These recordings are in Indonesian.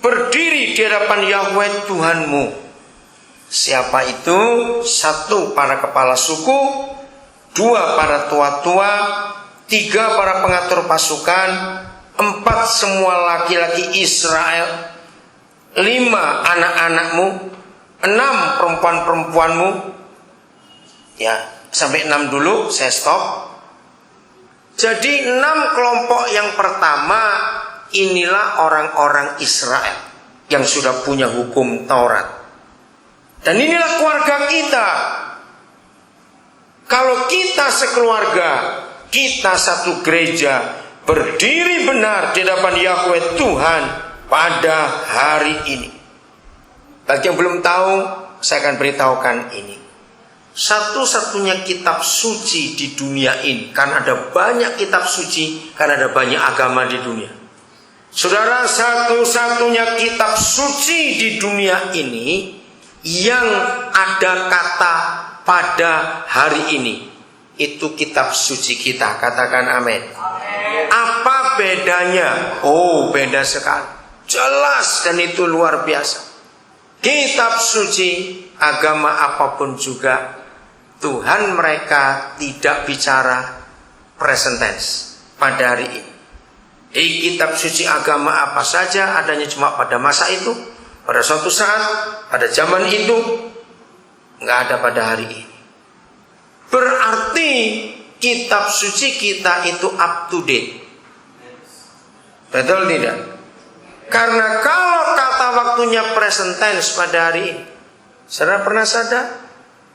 berdiri di hadapan Yahweh Tuhanmu. Siapa itu? 1, para kepala suku, 2, para tua-tua, 3, para pengatur pasukan, 4, semua laki-laki Israel, 5, anak-anakmu, 6, perempuan-perempuanmu. Ya, sampai 6 dulu, saya stop. Jadi 6 kelompok yang pertama, inilah orang-orang Israel yang sudah punya hukum Taurat. Dan inilah keluarga kita. Kalau kita sekeluarga, kita satu gereja, berdiri benar di hadapan Yahweh Tuhan pada hari ini. Bagi yang belum tahu, saya akan beritahukan ini. Satu-satunya kitab suci di dunia ini, karena ada banyak kitab suci, karena ada banyak agama di dunia. Saudara, satu-satunya kitab suci di dunia ini yang ada kata pada hari ini, itu kitab suci kita. Katakan amin. Apa bedanya? Oh, beda sekali. Jelas, dan itu luar biasa. Kitab suci, agama apapun juga, Tuhan mereka tidak bicara present tense pada hari ini. Di kitab suci agama apa saja adanya cuma pada masa itu, pada suatu saat, pada zaman itu, nggak ada pada hari ini. Berarti kitab suci kita itu up to date. Betul tidak? Karena kalau kata waktunya present tense pada hari ini, saudara pernah sadar?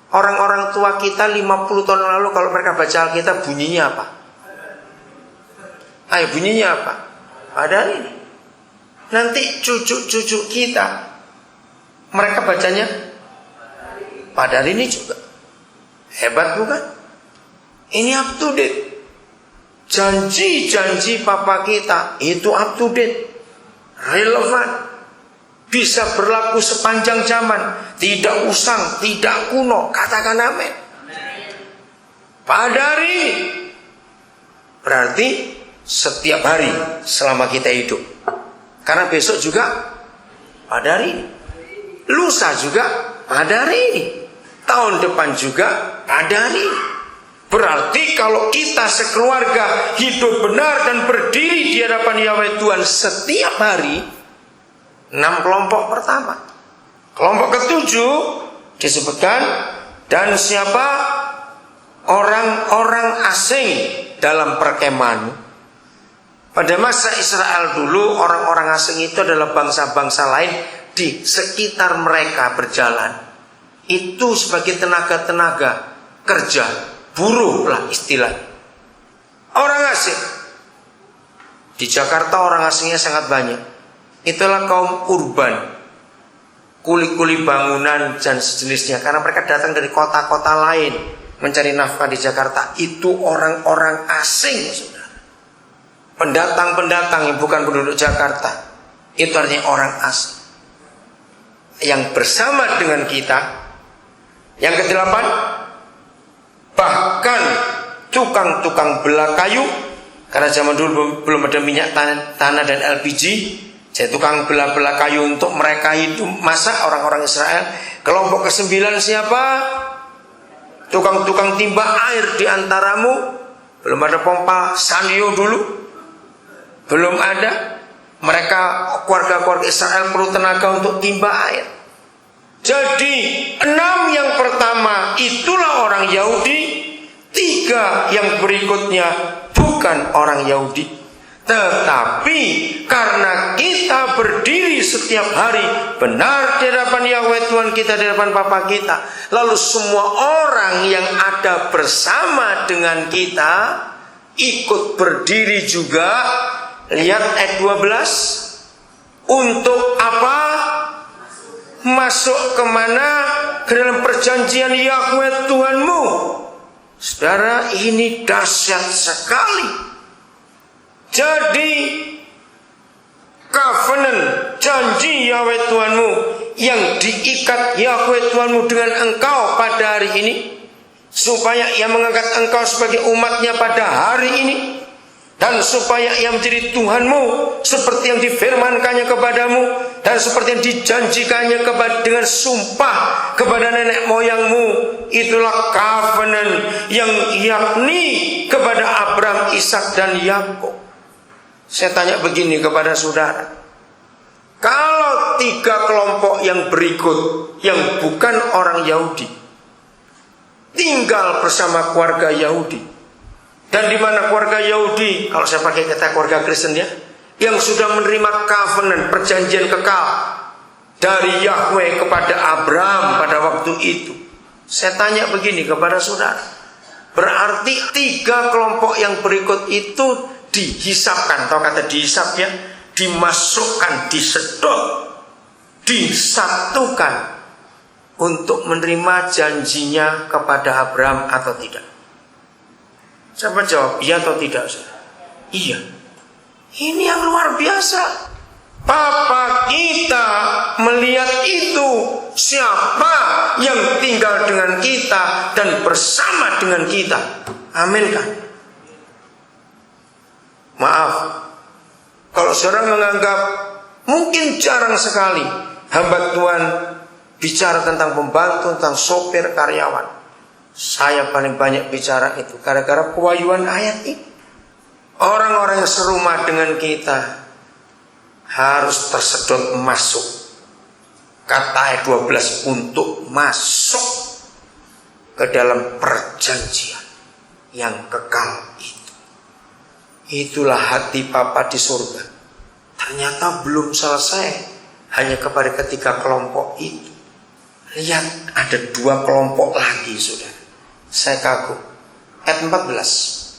Orang-orang tua kita 50 tahun lalu kalau mereka baca Alkitab bunyinya apa? Ayo, bunyinya apa? Pada hari ini. Nanti cucu-cucu kita, mereka bacanya pada hari ini juga. Hebat bukan? Ini up to date. Janji-janji papa kita itu up to date, relevan, bisa berlaku sepanjang zaman, tidak usang, tidak kuno. Katakan amin. Pada hari ini, berarti setiap hari selama kita hidup. Karena besok juga pada hari ini, lusa juga pada hari ini, tahun depan juga pada hari ini. Berarti kalau kita sekeluarga hidup benar dan berdiri di hadapan Yahweh Tuhan setiap hari, 6 kelompok pertama. Kelompok ketujuh disebutkan, dan siapa? Orang-orang asing dalam perkemahan. Pada masa Israel dulu, orang-orang asing itu adalah bangsa-bangsa lain di sekitar mereka berjalan. Itu sebagai tenaga-tenaga kerja, buruh lah istilahnya. Orang asing. Di Jakarta orang asingnya sangat banyak. Itulah kaum urban, kuli-kuli bangunan dan sejenisnya. Karena mereka datang dari kota-kota lain mencari nafkah di Jakarta. Itu orang-orang asing, saudara. Pendatang-pendatang yang bukan penduduk Jakarta, itu artinya orang asing yang bersama dengan kita. Yang kedelapan, bahkan tukang-tukang belah kayu. Karena zaman dulu belum ada minyak tanah dan LPG, jadi tukang belah-belah kayu untuk mereka hidup masak orang-orang Israel. Kelompok ke-9 siapa? Tukang-tukang timba air di antaramu. Belum ada pompa Sanyo dulu, belum ada. Mereka keluarga-keluarga Israel perlu tenaga untuk timba air. Jadi 6 yang pertama itulah orang Yahudi, 3 yang berikutnya bukan orang Yahudi. Tetapi karena kita berdiri setiap hari benar di hadapan Yahweh Tuhan kita, di hadapan Bapa kita, lalu semua orang yang ada bersama dengan kita ikut berdiri juga. Lihat ayat 12. Untuk apa? Masuk kemana? Ke dalam perjanjian Yahweh Tuhanmu. Saudara, ini dahsyat sekali. Jadi covenant, janji Yahweh Tuhanmu yang diikat Yahweh Tuhanmu dengan engkau pada hari ini, supaya ia mengangkat engkau sebagai umatnya pada hari ini. dan supaya ia menjadi Tuhanmu seperti yang difirmankannya kepadamu dan seperti yang dijanjikannya dengan sumpah kepada nenek moyangmu. Itulah covenant yang yakni kepada Abraham, Ishak dan Yakub. Saya tanya begini kepada saudara, kalau 3 kelompok yang berikut yang bukan orang Yahudi tinggal bersama keluarga Yahudi, dan di mana keluarga Yahudi, kalau saya pakai kata keluarga Kristen ya, yang sudah menerima covenant, perjanjian kekal dari Yahweh kepada Abraham pada waktu itu. Saya tanya begini kepada saudara, berarti 3 kelompok yang berikut itu dihisapkan, atau kata dihisap ya, dimasukkan, disedot, disatukan untuk menerima janjinya kepada Abraham atau tidak? Siapa jawab iya atau tidak? Iya. Ini yang luar biasa. Papa kita melihat itu, siapa yang tinggal dengan kita dan bersama dengan kita. Amin kan? Maaf, kalau saudara menganggap mungkin jarang sekali hamba Tuhan bicara tentang pembantu, tentang sopir, karyawan. Saya paling banyak bicara itu gara-gara pewahyuan ayat ini. Orang-orang yang serumah dengan kita harus tersedot masuk. Kata ayat 12, untuk masuk ke dalam perjanjian yang kekal itu. Itulah hati Papa di surga. Ternyata belum selesai hanya kepada 3 kelompok itu. Lihat, ada 2 kelompok lagi, saudara. Saya kagum. Ayat 14.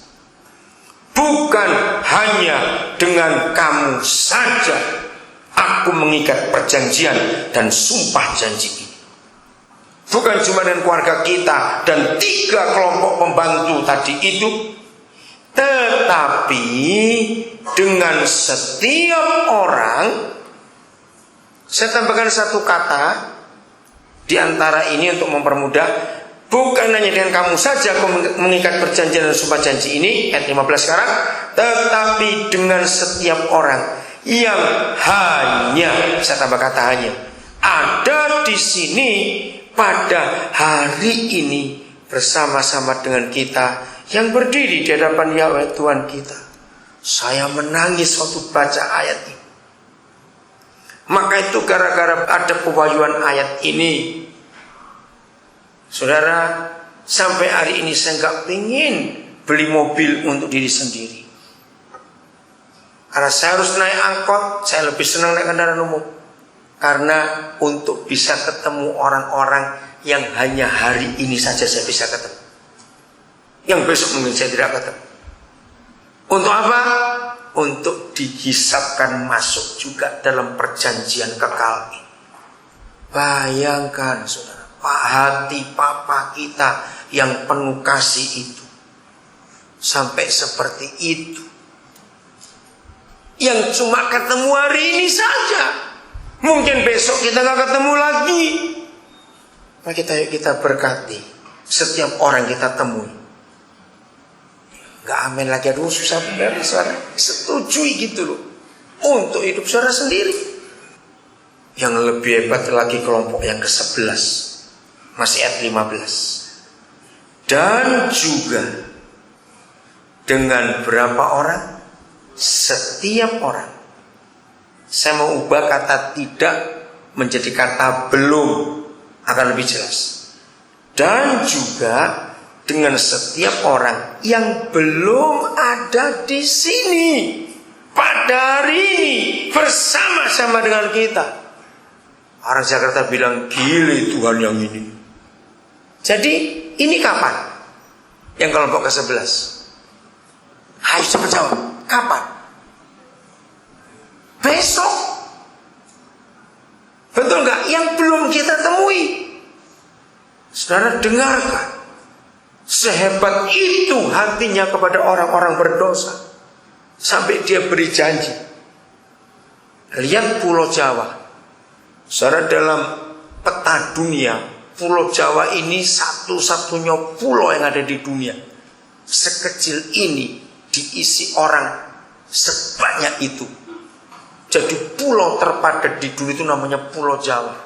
Bukan hanya dengan kamu saja aku mengikat perjanjian dan sumpah janji ini. Bukan cuma dengan keluarga kita dan 3 kelompok pembantu tadi itu, tetapi dengan setiap orang. Saya tambahkan 1 kata di antara ini untuk mempermudah. Bukan hanya dengan kamu saja aku mengikat perjanjian dan sumpah janji ini, ayat 15 sekarang, tetapi dengan setiap orang yang hanya, saya tambah kata hanya, ada di sini pada hari ini bersama-sama dengan kita yang berdiri di hadapan Yahweh Tuhan kita. Saya menangis waktu baca ayat ini. Maka itu gara-gara ada pewahyuan ayat ini, saudara, sampai hari ini saya nggak pengen beli mobil untuk diri sendiri. Karena saya harus naik angkot, saya lebih senang naik kendaraan umum. Karena untuk bisa ketemu orang-orang yang hanya hari ini saja saya bisa ketemu, yang besok mungkin saya tidak ketemu. Untuk apa? Untuk dihisapkan masuk juga dalam perjanjian kekal ini. Bayangkan saudara, hati Papa kita yang penuh kasih itu sampai seperti itu, yang cuma ketemu hari ini saja, mungkin besok kita gak ketemu lagi. Maka kita berkati setiap orang kita temui. Gak amin lagi, aduh susah benar saudara. Setujui gitu loh, untuk hidup saudara sendiri. Yang lebih hebat lagi kelompok yang ke-11, masih ayat 15. Dan juga dengan berapa orang? Setiap orang. Saya mau ubah kata tidak menjadi kata belum, akan lebih jelas. Dan juga dengan setiap orang yang belum ada di sini pada hari ini bersama-sama dengan kita. Orang Jakarta bilang gile Tuhan yang ini. Jadi ini kapan? Yang kelompok ke-11. Ayo cepat jawab. Kapan? Besok. Betul nggak? Yang belum kita temui. Saudara dengarkan. Sehebat itu hatinya kepada orang-orang berdosa, sampai dia beri janji. Lihat Pulau Jawa. Saudara, dalam peta dunia, Pulau Jawa ini satu-satunya pulau yang ada di dunia. Sekecil ini diisi orang sebanyak itu. Jadi pulau terpadat di dunia itu namanya Pulau Jawa.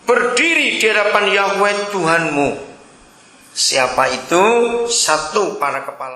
Berdiri di hadapan Yahweh Tuhanmu. Siapa itu? Satu para kepala.